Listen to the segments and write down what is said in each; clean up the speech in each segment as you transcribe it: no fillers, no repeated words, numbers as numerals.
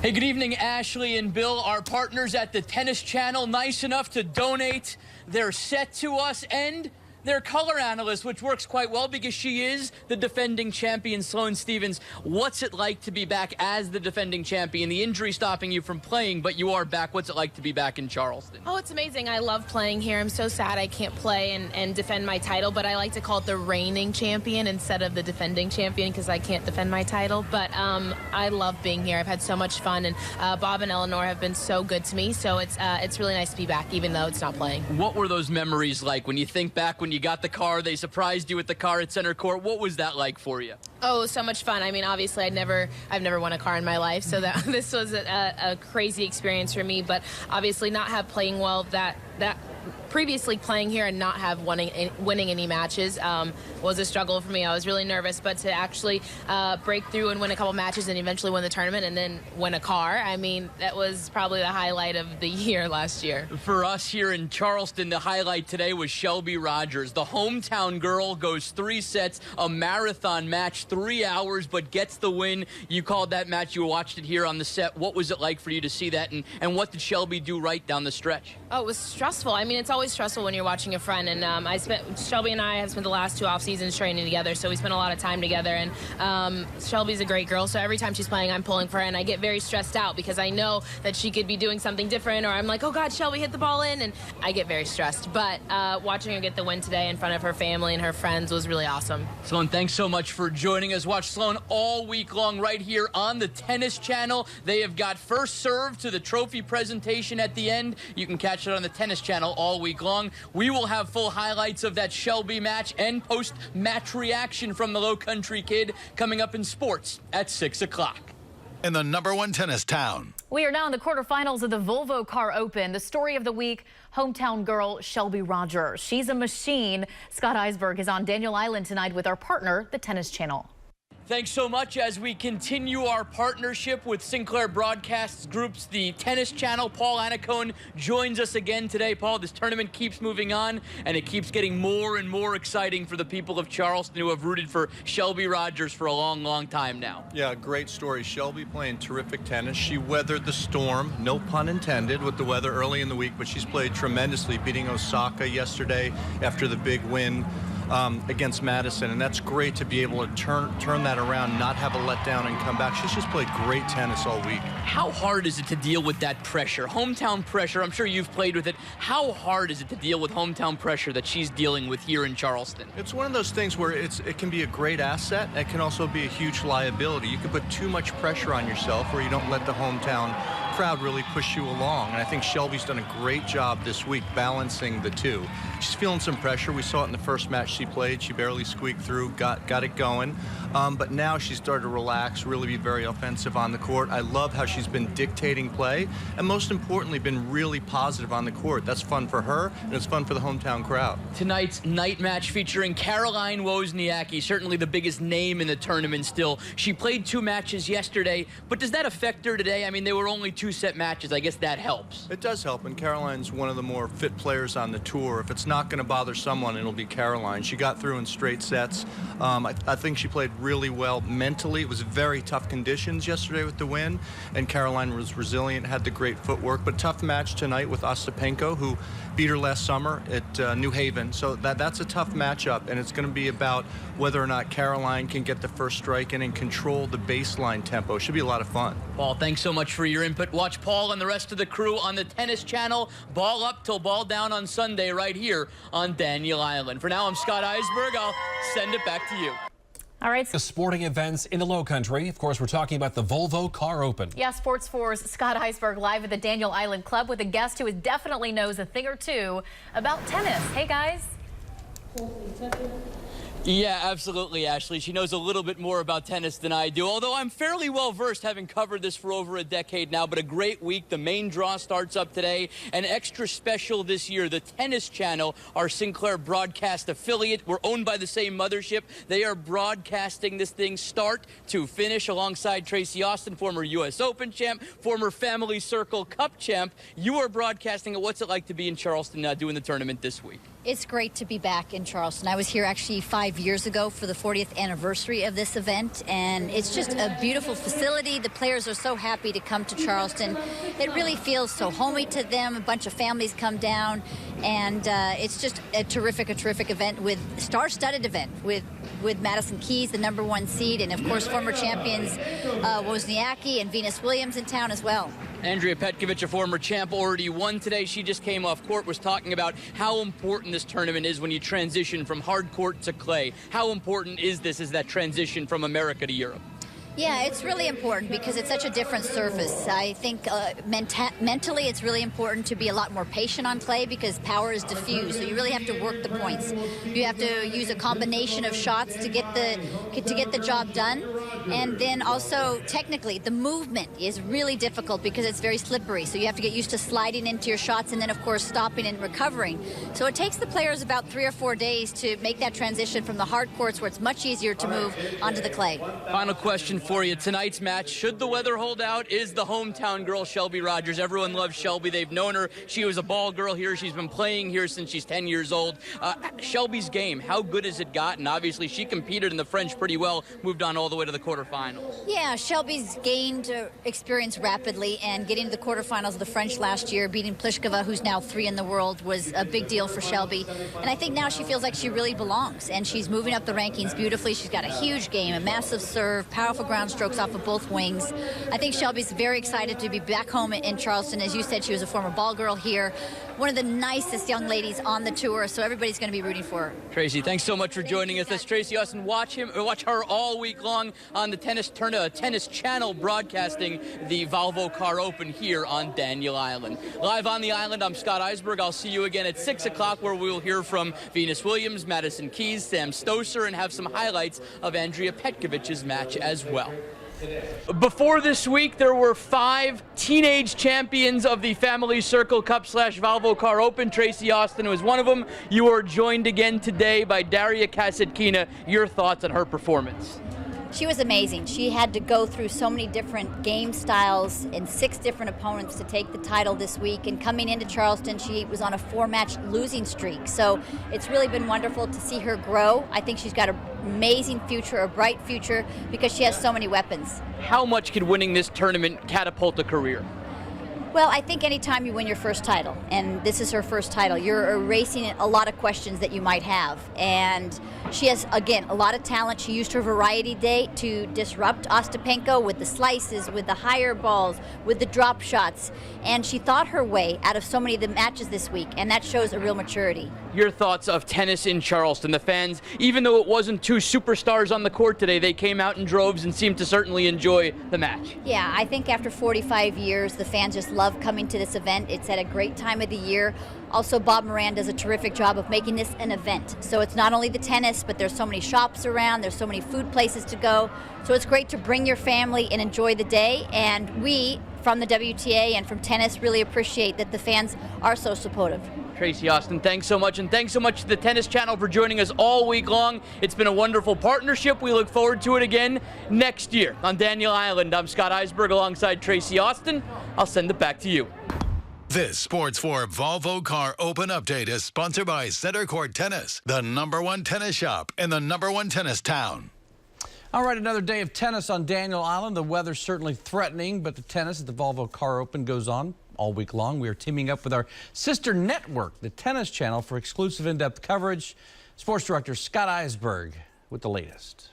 Hey, good evening, Ashley and Bill, our partners at the Tennis Channel, nice enough to donate their set to us and their color analyst, which works quite well because she is the defending champion, Sloane Stephens. What's it like to be back as the defending champion? The injury stopping you from playing, but you are back. What's it like to be back in Charleston? Oh, it's amazing. I love playing here. I'm so sad I can't play and defend my title, but I like to call it the reigning champion instead of the defending champion because I can't defend my title. But I love being here. I've had so much fun, and Bob and Eleanor have been so good to me, so it's really nice to be back, even though it's not playing. What were those memories like when you think back when you got the car, they surprised you with the car at center court? What was that like for you? Oh, so much fun. I mean, obviously, I've never won a car in my life, so this was a crazy experience for me. But obviously, not have playing well that previously playing here and not have winning any matches was a struggle for me. I was really nervous, but to actually break through and win a couple matches and eventually win the tournament and then win a car, I mean, that was probably the highlight of the year last year. For us here in Charleston, the highlight today was Shelby Rogers. The hometown girl goes 3 sets, a marathon match, 3 hours, but gets the win. You called that match. You watched it here on the set. What was it like for you to see that, and what did Shelby do right down the stretch? Oh, it was stressful. I mean, it's always stressful when you're watching a friend, and Shelby and I have spent the last 2 off seasons training together, so we spent a lot of time together, and Shelby's a great girl, so every time she's playing, I'm pulling for her, and I get very stressed out because I know that she could be doing something different, or I'm like, oh God, Shelby hit the ball in, and I get very stressed. But watching her get the win today in front of her family and her friends was really awesome. Sloane, thanks so much for joining us. Watch Sloane all week long right here on the Tennis Channel. They have got first serve to the trophy presentation at the end. You can catch it on the Tennis Channel all week long. We will have full highlights of that Shelby match and post-match reaction from the Low Country Kid coming up in sports at 6 o'clock. In the #1 tennis town. We are now in the quarterfinals of the Volvo Car Open. The story of the week, hometown girl Shelby Rogers. She's a machine. Scott Eisberg is on Daniel Island tonight with our partner, the Tennis Channel. Thanks so much as we continue our partnership with Sinclair Broadcasts Group's The Tennis Channel. Paul Annacone joins us again today. Paul, this tournament keeps moving on, and it keeps getting more and more exciting for the people of Charleston who have rooted for Shelby Rogers for a long, long time now. Yeah, great story. Shelby playing terrific tennis. She weathered the storm, no pun intended, with the weather early in the week, but she's played tremendously, beating Osaka yesterday after the big win against Madison, and that's great to be able to turn that around, not have a letdown and come back. She's just played great tennis all week. How hard is it to deal with that pressure? Hometown pressure, I'm sure you've played with it. How hard is it to deal with hometown pressure that she's dealing with here in Charleston? It's one of those things where it can be a great asset. It can also be a huge liability. You can put too much pressure on yourself where you don't let the hometown crowd really push you along, and I think Shelby's done a great job this week balancing the two. She's feeling some pressure. We saw it in the first match she played. She barely squeaked through, got it going, but now she's started to relax, really be very offensive on the court. I love how she's been dictating play, and most importantly, been really positive on the court. That's fun for her, and it's fun for the hometown crowd. Tonight's night match featuring Caroline Wozniacki, certainly the biggest name in the tournament still. She played 2 matches yesterday, but does that affect her today? I mean, they were only 2-set matches. I guess that helps. It does help, and Caroline's one of the more fit players on the tour. If it's not going to bother someone, it'll be Caroline. She got through in straight sets. I think she played really well mentally. It was very tough conditions yesterday with the win, and Caroline was resilient, had the great footwork, but tough match tonight with Ostapenko, who beat her last summer at New Haven. So that's a tough matchup, and it's going to be about whether or not Caroline can get the first strike in and control the baseline tempo. Should be a lot of fun. Paul, thanks so much for your input. Watch Paul and the rest of the crew on the Tennis Channel. Ball up till ball down on Sunday right here on Daniel Island. For now, I'm Scott Eisberg. I'll send it back to you. All right. The sporting events in the Low Country. Of course, we're talking about the Volvo Car Open. Yeah, Sports 4's Scott Eisberg live at the Daniel Island Club with a guest who definitely knows a thing or two about tennis. Hey, guys. Yeah, absolutely, Ashley. She knows a little bit more about tennis than I do, although I'm fairly well versed, having covered this for over a decade now. But a great week. The main draw starts up today. An extra special this year, the Tennis Channel, our Sinclair broadcast affiliate. We're owned by the same mothership. They are broadcasting this thing start to finish alongside Tracy Austin, former U.S. Open champ, former Family Circle Cup champ. You are broadcasting it. What's it like to be in Charleston doing the tournament this week? It's great to be back in Charleston. I was here actually 5 5 years ago for the 40th anniversary of this event, and it's just a beautiful facility. The players are so happy to come to Charleston. It really feels so homey to them. A bunch of families come down, and it's just a terrific event, with star-studded event with Madison Keys, the #1 seed, and of course former champions Wozniacki and Venus Williams in town as well. Andrea Petkovic, a former champ, already won today. She just came off court, was talking about how important this tournament is when you transition from hard court to clay. How important is that transition from America to Europe? Yeah, it's really important because it's such a different surface. I think mentally it's really important to be a lot more patient on clay because power is diffused, so you really have to work the points. You have to use a combination of shots to get the job done, and then also technically the movement is really difficult because it's very slippery, so you have to get used to sliding into your shots and then of course stopping and recovering. So it takes the players about 3 or 4 days to make that transition from the hard courts where it's much easier to move onto the clay. Final question for you. Tonight's match, should the weather hold out, is the hometown girl, Shelby Rogers. Everyone loves Shelby. They've known her. She was a ball girl here. She's been playing here since she's 10 years old. Shelby's game, how good has it gotten? Obviously, she competed in the French pretty well, moved on all the way to the quarterfinals. Yeah, Shelby's gained experience rapidly, and getting to the quarterfinals of the French last year, beating Pliskova, who's now 3 in the world, was a big deal for Shelby. And I think now she feels like she really belongs, and she's moving up the rankings beautifully. She's got a huge game, a massive serve, powerful ground strokes off of both wings. I think Shelby's very excited to be back home in Charleston. As you said, she was a former ball girl here. One of the nicest young ladies on the tour, so everybody's going to be rooting for her. Tracy, thanks so much for joining us. That's Tracy Austin. Watch her all week long on the Tennis Channel, broadcasting the Volvo Car Open here on Daniel Island. Live on the island, I'm Scott Eisberg. I'll see you again at 6 o'clock, where we'll hear from Venus Williams, Madison Keys, Sam Stosur, and have some highlights of Andrea Petkovic's match as well. Before this week, there were 5 teenage champions of the Family Circle Cup / Volvo Car Open. Tracy Austin was one of them. You are joined again today by Daria Kasatkina. Your thoughts on her performance? She was amazing. She had to go through so many different game styles and 6 different opponents to take the title this week. And coming into Charleston, she was on a 4-match losing streak. So it's really been wonderful to see her grow. I think she's got an amazing future, a bright future, because she has so many weapons. How much could winning this tournament catapult a career? Well, I think anytime you win your first title, and this is her first title, you're erasing a lot of questions that you might have. And she has, again, a lot of talent. She used her variety day to disrupt Ostapenko with the slices, with the higher balls, with the drop shots. And she thought her way out of so many of the matches this week, and that shows a real maturity. Your thoughts of tennis in Charleston. The fans, even though it wasn't 2 superstars on the court today, they came out in droves and seemed to certainly enjoy the match. Yeah, I think after 45 years, the fans just love coming to this event. It's at a great time of the year. Also, Bob Moran does a terrific job of making this an event. So it's not only the tennis, but there's so many shops around, there's so many food places to go. So it's great to bring your family and enjoy the day. And we, from the WTA and from tennis, really appreciate that the fans are so supportive. Tracy Austin, thanks so much, and thanks so much to the Tennis Channel for joining us all week long. It's been a wonderful partnership. We look forward to it again next year on Daniel Island. I'm Scott Eisberg alongside Tracy Austin. I'll send it back to you. This Sports 4 Volvo Car Open Update is sponsored by Center Court Tennis, the #1 tennis shop in the #1 tennis town. All right, another day of tennis on Daniel Island. The weather's certainly threatening, but the tennis at the Volvo Car Open goes on all week long. We are teaming up with our sister network, the Tennis Channel, for exclusive in-depth coverage. Sports Director Scott Eisberg with the latest.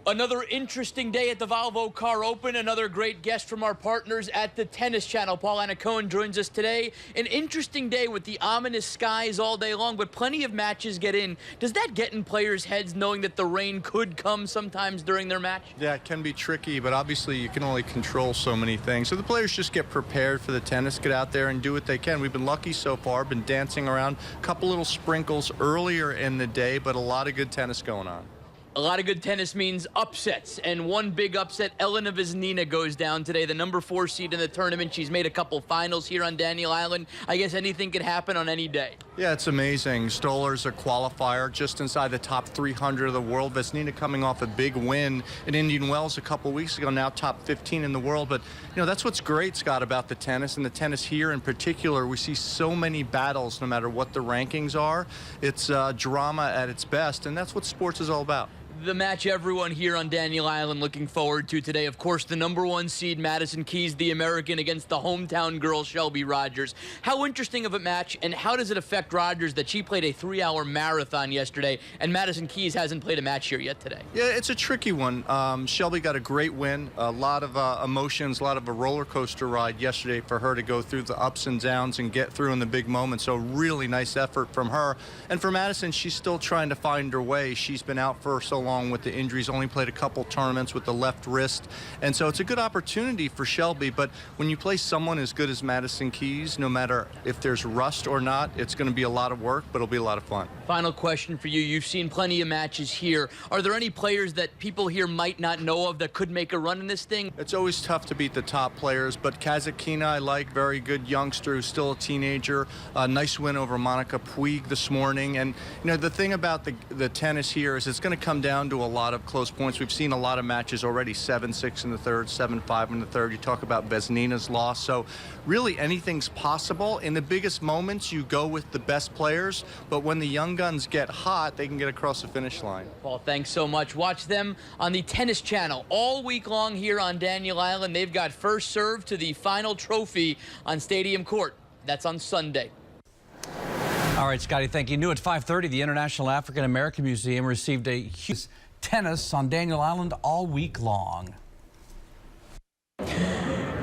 Another interesting day at the Volvo Car Open. Another great guest from our partners at the Tennis Channel. Paulina Cohen joins us today. An interesting day with the ominous skies all day long, but plenty of matches get in. Does that get in players' heads knowing that the rain could come sometimes during their match? Yeah, it can be tricky, but obviously you can only control so many things. So the players just get prepared for the tennis, get out there and do what they can. We've been lucky so far, been dancing around. A couple little sprinkles earlier in the day, but a lot of good tennis going on. A lot of good tennis means upsets, and one big upset, Elena Vesnina goes down today, the number 4 seed in the tournament. She's made a couple finals here on Daniel Island. I guess anything can happen on any day. Yeah, it's amazing. Stoller's a qualifier just inside the top 300 of the world. Vesnina coming off a big win in Indian Wells a couple weeks ago, now top 15 in the world. But, you know, that's what's great, Scott, about the tennis, and the tennis here in particular. We see so many battles no matter what the rankings are. It's drama at its best, and that's what sports is all about. The match everyone here on Daniel Island looking forward to today. Of course, the number 1 seed, Madison Keys, the American, against the hometown girl, Shelby Rogers. How interesting of a match, and how does it affect Rogers that she played a 3-hour marathon yesterday, and Madison Keys hasn't played a match here yet today? Yeah, it's a tricky one. Shelby got a great win, a lot of emotions, a lot of a roller coaster ride yesterday for her to go through the ups and downs and get through in the big moments. So really nice effort from her. And for Madison, she's still trying to find her way. She's been out for so long with the injuries, only played a couple tournaments with the left wrist, and so it's a good opportunity for Shelby. But when you play someone as good as Madison Keys, no matter if there's rust or not, it's going to be a lot of work, but it'll be a lot of fun. Final question for you. You've seen plenty of matches here. Are there any players that people here might not know of that could make a run in this thing? It's always tough to beat the top players, but Kazakina, I like, very good youngster who's still a teenager. Nice win over Monica Puig this morning. And, you know, the thing about the tennis here is it's going to come down to a lot of close points. We've seen a lot of matches already, 7-6 in the third, 7-5 in the third. You talk about Vesnina's loss. So really anything's possible. In the biggest moments, you go with the best players, but when the young guns get hot, they can get across the finish line. Paul, thanks so much. Watch them on the Tennis Channel all week long here on Daniel Island. They've got first serve to the final trophy on Stadium Court. That's on Sunday. All right, Scotty, thank you. New at 5:30, the International African American Museum received a huge tennis on Daniel Island all week long.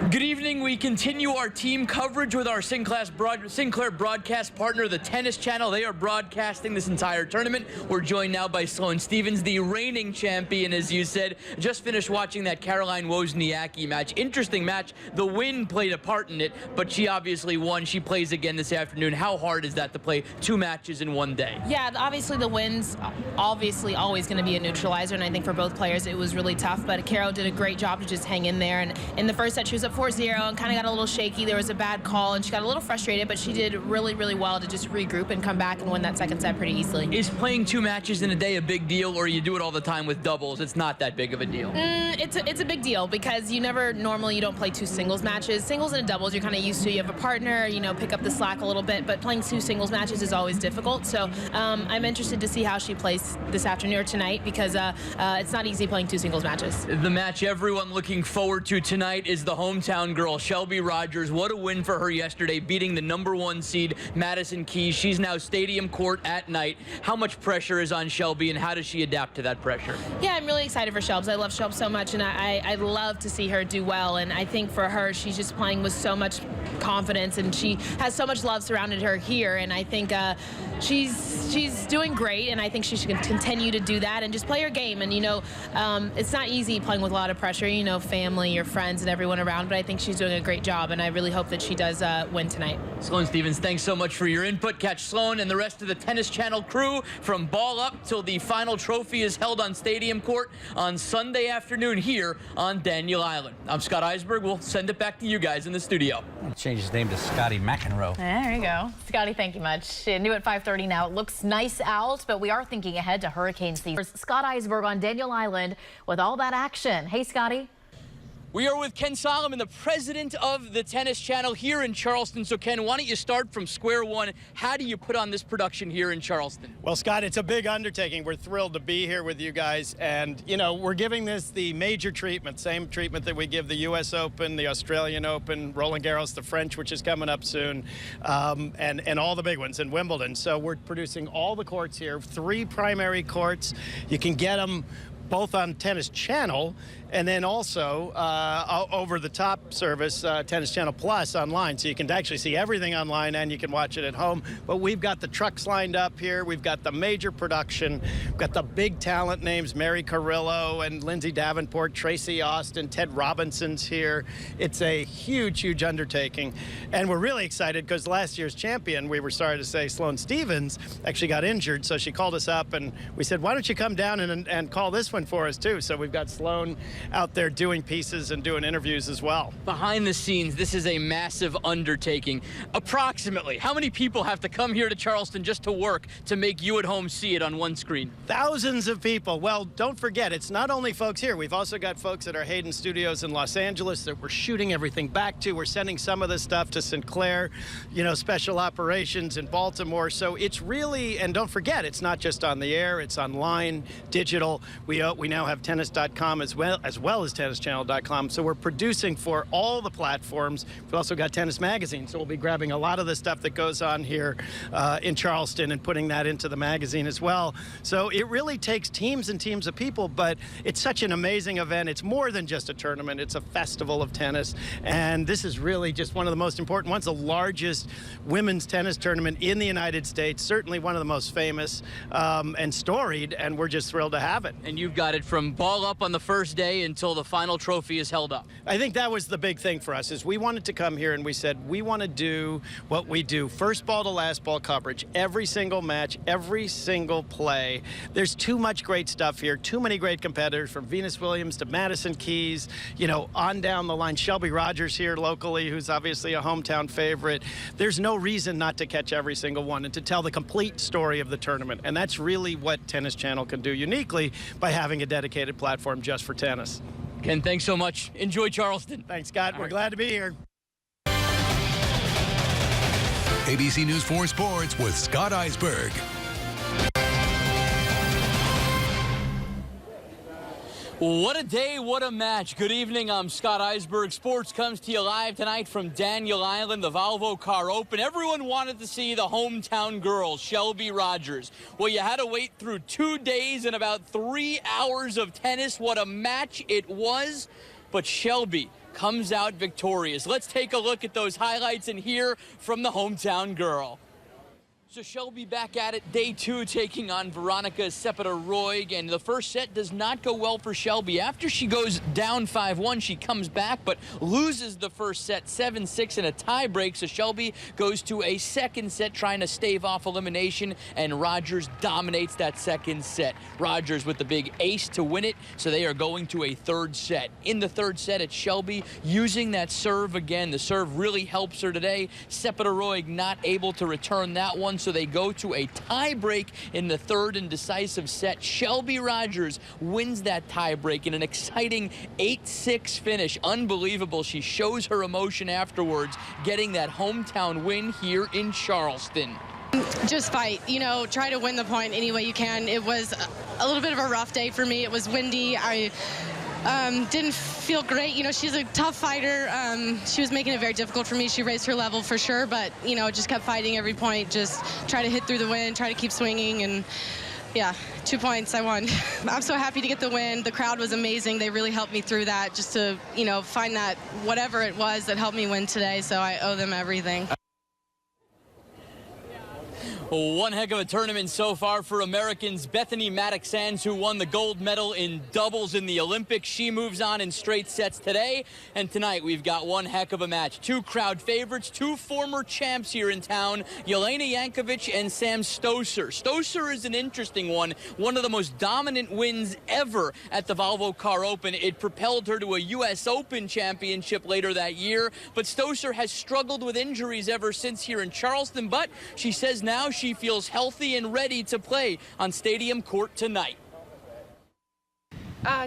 Good evening. We continue our team coverage with our Sinclair broadcast partner, the Tennis Channel. They are broadcasting this entire tournament. We're joined now by Sloane Stephens, the reigning champion, as you said. Just finished watching that Caroline Wozniacki match. Interesting match. The wind played a part in it, but she obviously won. She plays again this afternoon. How hard is that to play 2 matches in one day? Yeah, obviously the wind's obviously always going to be a neutralizer, and I think for both players it was really tough, but Caro did a great job to just hang in there. And in the first set, she was up 4-0 and kind of got a little shaky. There was a bad call, and she got a little frustrated, but she did really, really well to just regroup and come back and win that second set pretty easily. Is playing 2 matches in a day a big deal, or you do it all the time with doubles? It's not that big of a deal. It's a big deal because you don't play 2 singles matches. Singles and doubles you're kind of used to. You have a partner, pick up the slack a little bit, but playing 2 singles matches is always difficult. So I'm interested to see how she plays this afternoon or tonight because it's not easy playing 2 singles matches. The match everyone looking forward to tonight is the hometown girl, Shelby Rogers. What a win for her yesterday, beating the number 1 seed, Madison Keys. She's now Stadium Court at night. How much pressure is on Shelby, and how does she adapt to that pressure? Yeah, I'm really excited for Shelbs. I love Shelbs so much, and I love to see her do well. And I think for her, she's just playing with so much confidence, and she has so much love surrounded her here. And I think she's doing great, and I think she should continue to do that and just play her game. And it's not easy playing with a lot of pressure. Family, your friends, and everyone around. But I think she's doing a great job, and I really hope that she does win tonight. Sloane Stephens, thanks so much for your input. Catch Sloane and the rest of the Tennis Channel crew from ball up till the final trophy is held on Stadium Court on Sunday afternoon here on Daniel Island. I'm Scott Eisberg. We'll send it back to you guys in the studio. I'll change his name to Scotty McEnroe. There you go. Scotty, thank you much. New at 5:30 now. It looks nice out, but we are thinking ahead to hurricane season. Scott Eisberg on Daniel Island with all that action. Hey, Scotty. We are with Ken Solomon, the president of the Tennis Channel here in Charleston. So, Ken, why don't you start from square one? How do you put on this production here in Charleston? Well, Scott, it's a big undertaking. We're thrilled to be here with you guys. And, we're giving this the major treatment, same treatment that we give the U.S. Open, the Australian Open, Roland Garros, the French, which is coming up soon, and all the big ones in Wimbledon. So we're producing all the courts here, 3 primary courts. You can get them both on Tennis Channel and then also over-the-top service, Tennis Channel Plus online. So you can actually see everything online and you can watch it at home. But we've got the trucks lined up here. We've got the major production. We've got the big talent names, Mary Carrillo and Lindsay Davenport, Tracy Austin, Ted Robinson's here. It's a huge, huge undertaking. And we're really excited because last year's champion, we were sorry to say, Sloane Stevens, actually got injured. So she called us up and we said, why don't you come down and call this one for us too? So we've got Sloane out there doing pieces and doing interviews as well. Behind the scenes, this is a massive undertaking. Approximately, how many people have to come here to Charleston just to work to make you at home see it on one screen? Thousands of people. Well, don't forget, it's not only folks here. We've also got folks at our Hayden Studios in Los Angeles that we're shooting everything back to. We're sending some of this stuff to Sinclair, you know, special operations in Baltimore. So it's really, and don't forget, it's not just on the air, it's online, digital. We now have tennis.com as well as tennischannel.com. So we're producing for all the platforms. We've also got Tennis Magazine. So we'll be grabbing a lot of the stuff that goes on here in Charleston and putting that into the magazine as well. So it really takes teams and teams of people, but it's such an amazing event. It's more than just a tournament. It's a festival of tennis. And this is really just one of the most important ones, the largest women's tennis tournament in the United States, certainly one of the most famous and storied, and we're just thrilled to have it. And you've got it from ball up on the first day until the final trophy is held up. I think that was the big thing for us, is we wanted to come here and we said, we want to do what we do, first ball to last ball coverage, every single match, every single play. There's too much great stuff here, too many great competitors, from Venus Williams to Madison Keys, you know, on down the line. Shelby Rogers here locally, who's obviously a hometown favorite. There's no reason not to catch every single one and to tell the complete story of the tournament. And that's really what Tennis Channel can do uniquely by having a dedicated platform just for tennis. Ken, thanks so much. Enjoy Charleston. Thanks, Scott. We're glad to be here. ABC News 4 Sports with Scott Eisberg. What a day, what a match. Good evening, I'm Scott Eisberg. Sports comes to you live tonight from Daniel Island, the Volvo Car Open. Everyone wanted to see the hometown girl, Shelby Rogers. Well, you had to wait through 2 days and about 3 hours of tennis. What a match it was. But Shelby comes out victorious. Let's take a look at those highlights and hear from the hometown girl. So Shelby back at it, day 2, taking on Veronica Sepeta-Roig, and the first set does not go well for Shelby. After she goes down 5-1, she comes back, but loses the first set, 7-6 in a tie break. So Shelby goes to a second set, trying to stave off elimination, and Rogers dominates that second set. Rogers with the big ace to win it, so they are going to a third set. In the third set, it's Shelby using that serve again. The serve really helps her today. Sepeta-Roig not able to return that one, so they go to a tie break in the third and decisive set. Shelby Rogers wins that tie break in an exciting 8-6 finish. Unbelievable. She shows her emotion afterwards, getting that hometown win here in Charleston. Just fight, you know, try to win the point any way you can. It was a little bit of a rough day for me. It was windy. I didn't feel great. You know, she's a tough fighter. She was making it very difficult for me. She raised her level for sure, but, you know, just kept fighting every point, just try to hit through the wind, try to keep swinging, and yeah, 2 points, I won. I'm so happy to get the win. The crowd was amazing. They really helped me through that, just to, you know, find that whatever it was that helped me win today, so I owe them everything. One heck of a tournament so far for Americans. Bethany Maddox-Sands, who won the gold medal in doubles in the Olympics. She moves on in straight sets today. And tonight we've got one heck of a match. 2 crowd favorites, 2 former champs here in town, Jelena Jankovic and Sam Stosur. Stosur is an interesting one of the most dominant wins ever at the Volvo Car Open. It propelled her to a U.S. Open championship later that year. But Stosur has struggled with injuries ever since here in Charleston. But she says now she feels healthy and ready to play on Stadium Court tonight.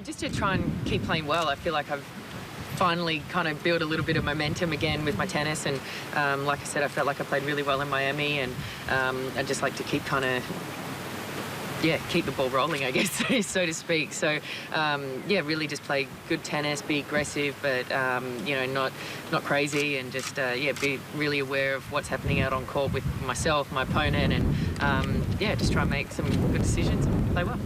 Just to try and keep playing well. I feel like I've finally kind of built a little bit of momentum again with my tennis, and like I said, I felt like I played really well in Miami, and I'd just like to keep kind of, yeah, keep the ball rolling, I guess, so to speak. So, yeah, really just play good tennis, be aggressive, but, you know, not crazy, and just, yeah, be really aware of what's happening out on court with myself, my opponent, and, yeah, just try and make some good decisions and play well.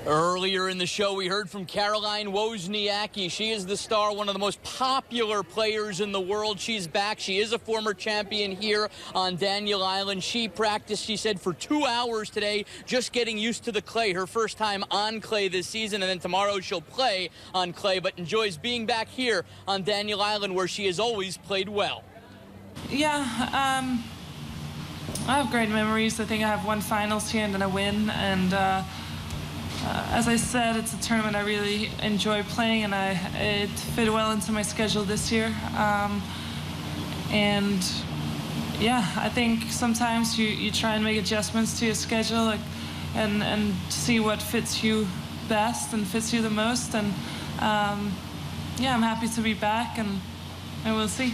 Earlier in the show, we heard from Caroline Wozniacki. She is the star, one of the most popular players in the world. She's back. She is a former champion here on Daniel Island. She practiced, she said, for 2 hours today, just getting used to the clay. Her first time on clay this season, and then tomorrow she'll play on clay, but enjoys being back here on Daniel Island, where she has always played well. Yeah, I have great memories. I think I have one finals here and then a win, and as I said, it's a tournament I really enjoy playing, and it fit well into my schedule this year. And yeah, I think sometimes you try and make adjustments to your schedule, and see what fits you best and fits you the most. And yeah, I'm happy to be back, and we'll see.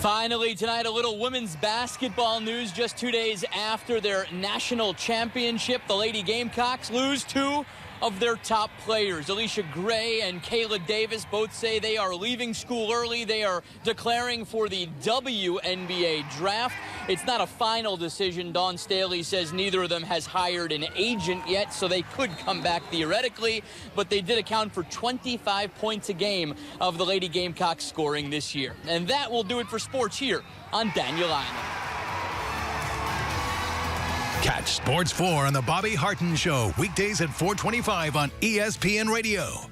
Finally tonight, a little women's basketball news. Just 2 days after their national championship, the Lady Gamecocks lose 2 of their top players. Alicia Gray and Kayla Davis both say they are leaving school early. They are declaring for the WNBA draft. It's not a final decision. Dawn Staley says neither of them has hired an agent yet, so they could come back theoretically, but they did account for 25 points a game of the Lady Gamecocks scoring this year. And that will do it for sports here on Daniel Island. Catch Sports 4 on the Bobby Harton Show, weekdays at 4:25 on ESPN Radio.